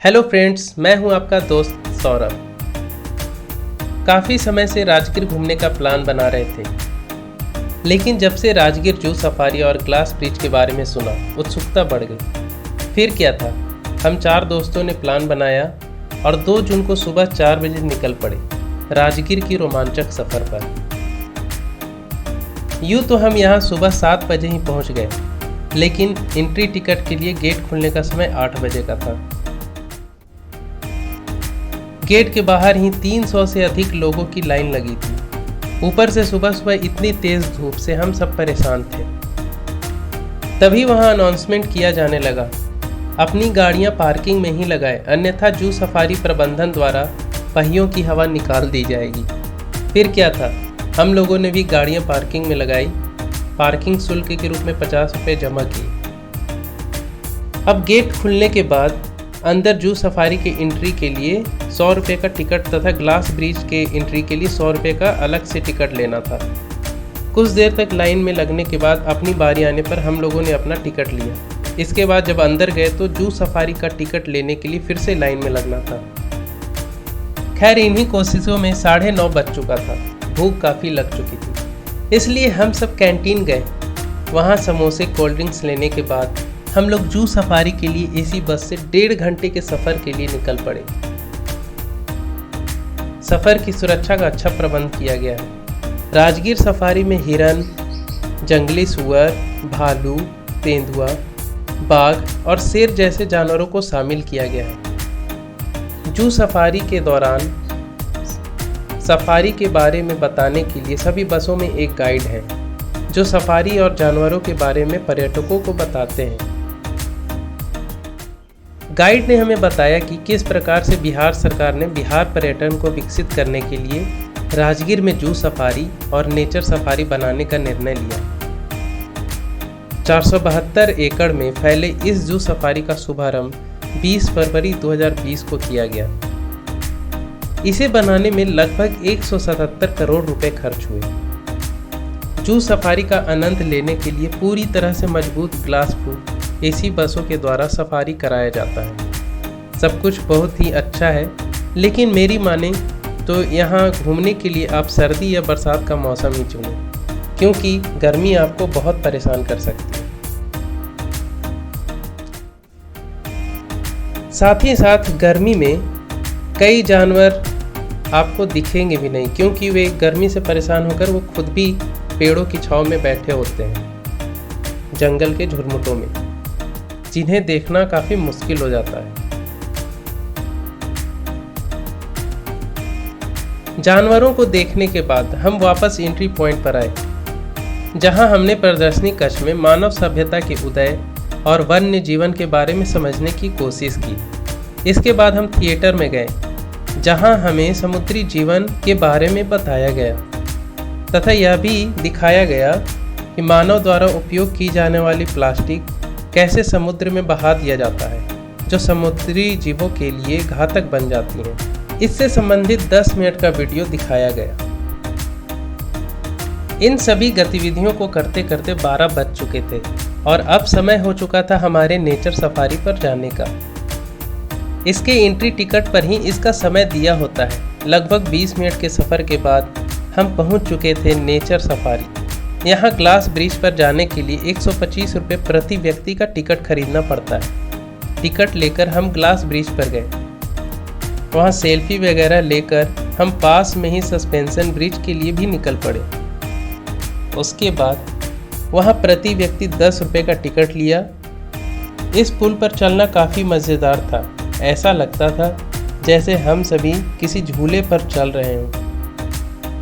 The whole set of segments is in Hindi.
हेलो फ्रेंड्स, मैं हूं आपका दोस्त सौरभ। काफ़ी समय से राजगीर घूमने का प्लान बना रहे थे, लेकिन जब से राजगीर जू सफारी और ग्लास ब्रिज के बारे में सुना, उत्सुकता बढ़ गई। फिर क्या था, हम 4 दोस्तों ने प्लान बनाया और 2 जून को सुबह 4 बजे निकल पड़े राजगीर की रोमांचक सफ़र पर। यूँ तो हम यहाँ सुबह 7 बजे ही पहुँच गए, लेकिन एंट्री टिकट के लिए गेट खुलने का समय 8 बजे का था। गेट के बाहर ही 300 से अधिक लोगों की लाइन लगी थी। ऊपर से सुबह सुबह इतनी तेज धूप से हम सब परेशान थे। तभी वहां अनाउंसमेंट किया जाने लगा, अपनी गाड़ियां पार्किंग में ही लगाएं, अन्यथा जू सफारी प्रबंधन द्वारा पहियों की हवा निकाल दी जाएगी। फिर क्या था, हम लोगों ने भी गाड़ियां पार्किंग में लगाई। पार्किंग शुल्क के रूप में 50 रुपये जमा किए। अब गेट खुलने के बाद अंदर जू सफारी के एंट्री के लिए 100 रुपये का टिकट तथा ग्लास ब्रिज के एंट्री के लिए 100 रुपये का अलग से टिकट लेना था। कुछ देर तक लाइन में लगने के बाद अपनी बारी आने पर हम लोगों ने अपना टिकट लिया। इसके बाद जब अंदर गए तो जू सफारी का टिकट लेने के लिए फिर से लाइन में लगना था। खैर, इन्हीं कोशिशों में 9:30 बज चुका था। भूख काफ़ी लग चुकी थी, इसलिए हम सब कैंटीन गए। वहाँ समोसे कोल्ड ड्रिंक्स लेने के बाद हम लोग जू सफारी के लिए एसी बस से 1.5 घंटे के सफ़र के लिए निकल पड़े। सफ़र की सुरक्षा का अच्छा प्रबंध किया गया है। राजगीर सफारी में हिरन, जंगली सुअर, भालू, तेंदुआ, बाघ और शेर जैसे जानवरों को शामिल किया गया है। जू सफारी के दौरान सफारी के बारे में बताने के लिए सभी बसों में एक गाइड है, जो सफारी और जानवरों के बारे में पर्यटकों को बताते हैं। गाइड ने हमें बताया कि किस प्रकार से बिहार सरकार ने बिहार पर्यटन को विकसित करने के लिए राजगीर में जू सफारी और नेचर सफारी बनाने का निर्णय लिया। 472 एकड़ में फैले इस जू सफारी का शुभारंभ 20 फरवरी 2020 को किया गया। इसे बनाने में लगभग 177 करोड़ रुपए खर्च हुए। जू सफारी का आनंद लेने के लिए पूरी तरह से मजबूत ग्लास प्रूफ एसी बसों के द्वारा सफारी कराया जाता है। सब कुछ बहुत ही अच्छा है, लेकिन मेरी माने तो यहाँ घूमने के लिए आप सर्दी या बरसात का मौसम ही चुनें, क्योंकि गर्मी आपको बहुत परेशान कर सकती है। साथ ही साथ गर्मी में कई जानवर आपको दिखेंगे भी नहीं, क्योंकि वे गर्मी से परेशान होकर वो खुद भी पेड़ों की छांव में बैठे होते हैं, जंगल के झुरमुटों में, जिन्हें देखना काफ़ी मुश्किल हो जाता है। जानवरों को देखने के बाद हम वापस एंट्री पॉइंट पर आए, जहां हमने प्रदर्शनी कक्ष में मानव सभ्यता के उदय और वन्य जीवन के बारे में समझने की कोशिश की। इसके बाद हम थिएटर में गए, जहां हमें समुद्री जीवन के बारे में बताया गया तथा यह भी दिखाया गया कि मानव द्वारा उपयोग की जाने वाली प्लास्टिक कैसे समुद्र में बहा दिया जाता है, जो समुद्री जीवों के लिए घातक बन जाती हैं। इससे संबंधित 10 मिनट का वीडियो दिखाया गया। इन सभी गतिविधियों को करते करते 12 बज चुके थे और अब समय हो चुका था हमारे नेचर सफारी पर जाने का। इसके एंट्री टिकट पर ही इसका समय दिया होता है। लगभग 20 मिनट के सफ़र के बाद हम पहुंच चुके थे नेचर सफारी। यहाँ ग्लास ब्रिज पर जाने के लिए 125 रुपये प्रति व्यक्ति का टिकट खरीदना पड़ता है। टिकट लेकर हम ग्लास ब्रिज पर गए। वहाँ सेल्फी वगैरह लेकर हम पास में ही सस्पेंशन ब्रिज के लिए भी निकल पड़े। उसके बाद वहाँ प्रति व्यक्ति 10 रुपये का टिकट लिया। इस पुल पर चलना काफ़ी मज़ेदार था। ऐसा लगता था जैसे हम सभी किसी झूले पर चल रहे हों।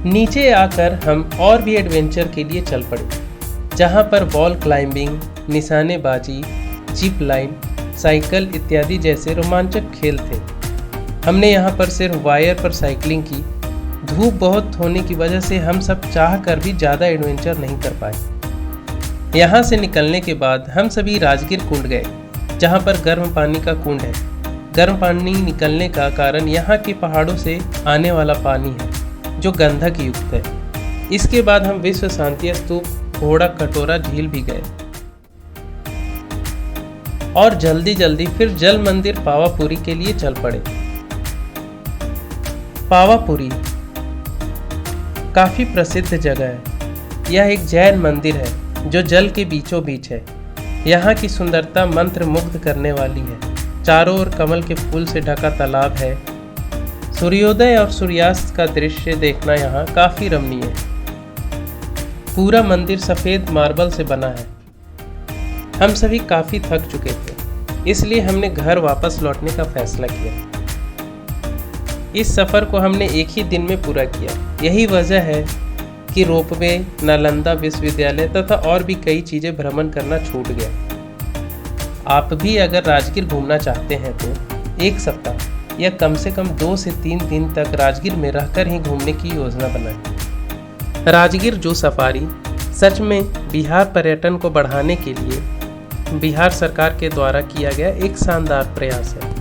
नीचे आकर हम और भी एडवेंचर के लिए चल पड़े, जहाँ पर वॉल क्लाइंबिंग, निशानेबाजी, जिप लाइन, साइकिल इत्यादि जैसे रोमांचक खेल थे। हमने यहाँ पर सिर्फ वायर पर साइकिलिंग की। धूप बहुत होने की वजह से हम सब चाह कर भी ज़्यादा एडवेंचर नहीं कर पाए। यहाँ से निकलने के बाद हम सभी राजगीर कुंड गए, जहाँ पर गर्म पानी का कुंड है। गर्म पानी निकलने का कारण यहाँ के पहाड़ों से आने वाला पानी है, जो गंधक युक्त है। इसके बाद हम विश्व शांति स्तूप, घोड़ा कटोरा झील भी गए। और जल्दी जल्दी फिर जल मंदिर पावापुरी के लिए चल पड़े। पावापुरी काफ़ी प्रसिद्ध जगह है। यह एक जैन मंदिर है जो जल के बीचों बीच है। यहाँ की सुंदरता मंत्र मुग्ध करने वाली है। चारों ओर कमल के फूल से ढका तालाब है। सूर्योदय और सूर्यास्त का दृश्य देखना यहाँ काफ़ी रमणीय है। पूरा मंदिर सफ़ेद मार्बल से बना है। हम सभी काफ़ी थक चुके थे, इसलिए हमने घर वापस लौटने का फैसला किया। इस सफ़र को हमने एक ही दिन में पूरा किया। यही वजह है कि रोपवे, नालंदा विश्वविद्यालय तथा और भी कई चीज़ें भ्रमण करना छूट गया। आप भी अगर राजगीर घूमना चाहते हैं तो एक सप्ताह या कम से कम 2 से 3 दिन तक राजगीर में रहकर ही घूमने की योजना बनाएं। राजगीर जू सफारी सच में बिहार पर्यटन को बढ़ाने के लिए बिहार सरकार के द्वारा किया गया एक शानदार प्रयास है।